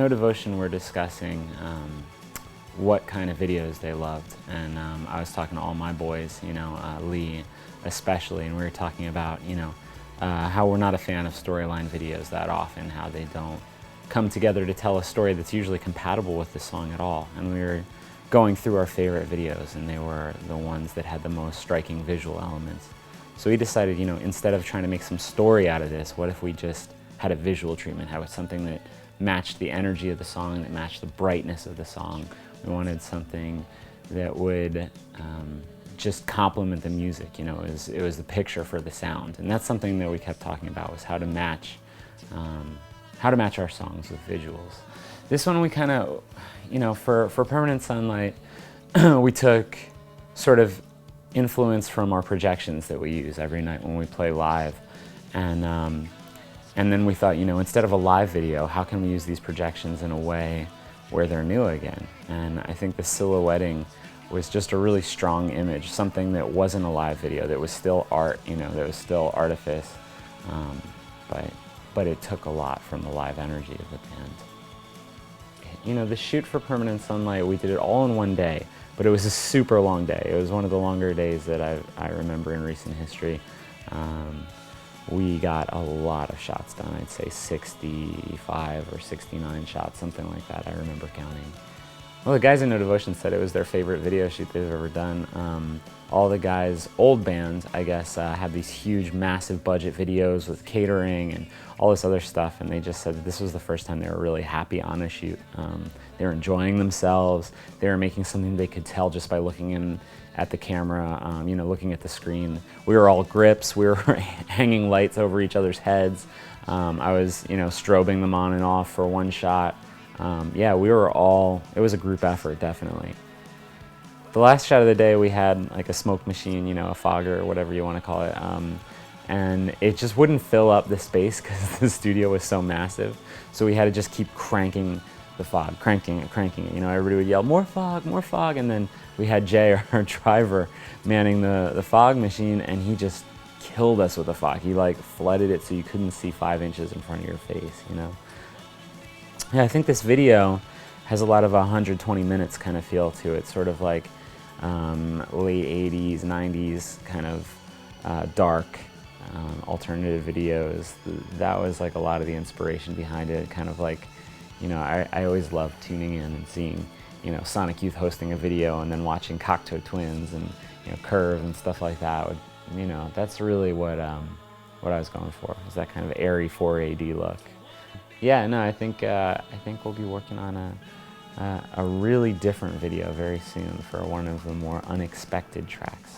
No Devotion were discussing what kind of videos they loved, and I was talking to all my boys, Lee especially, and we were talking about, how we're not a fan of storyline videos that often, how they don't come together to tell a story that's usually compatible with the song at all. And we were going through our favorite videos, and they were the ones that had the most striking visual elements. So we decided, instead of trying to make some story out of this, what if we just had a visual treatment, how it's something that matched the energy of the song, that matched the brightness of the song. We wanted something that would just complement the music, it was the picture for the sound. And that's something that we kept talking about, was how to match our songs with visuals. This one we kind of, for Permanent Sunlight, we took sort of influence from our projections that we use every night when we play live. And then we thought, instead of a live video, how can we use these projections in a way where they're new again? And I think the silhouetting was just a really strong image, something that wasn't a live video, that was still art, that was still artifice, but it took a lot from the live energy of the band. The shoot for Permanent Sunlight, we did it all in one day, but it was a super long day. It was one of the longer days that I remember in recent history. We got a lot of shots done. I'd say 65 or 69 shots, something like that. I remember counting. Well, the guys in No Devotion said it was their favorite video shoot they've ever done. All the guys, old bands, I guess, had these huge, massive budget videos with catering and all this other stuff, and they just said that this was the first time they were really happy on a shoot. They were enjoying themselves. They were making something they could tell just by looking in at the camera, looking at the screen. We were all grips. We were hanging lights over each other's heads. I was, strobing them on and off for one shot. Yeah, we were all, it was a group effort, definitely. The last shot of the day, we had like a smoke machine, a fogger, or whatever you want to call it. And it just wouldn't fill up the space because the studio was so massive. So we had to just keep cranking the fog, cranking it. Everybody would yell, more fog, and then we had Jay, our driver, manning the fog machine, and he just killed us with the fog. He flooded it so you couldn't see 5 inches in front of your face, Yeah, I think this video has a lot of 120 minutes kind of feel to it, sort of like late 80s, 90s kind of dark alternative videos. That was like a lot of the inspiration behind it, kind of like, I always loved tuning in and seeing, Sonic Youth hosting a video and then watching Cocteau Twins and, Curve and stuff like that. That's really what I was going for, is that kind of airy 4AD look. Yeah, no, I think we'll be working on a really different video very soon for one of the more unexpected tracks.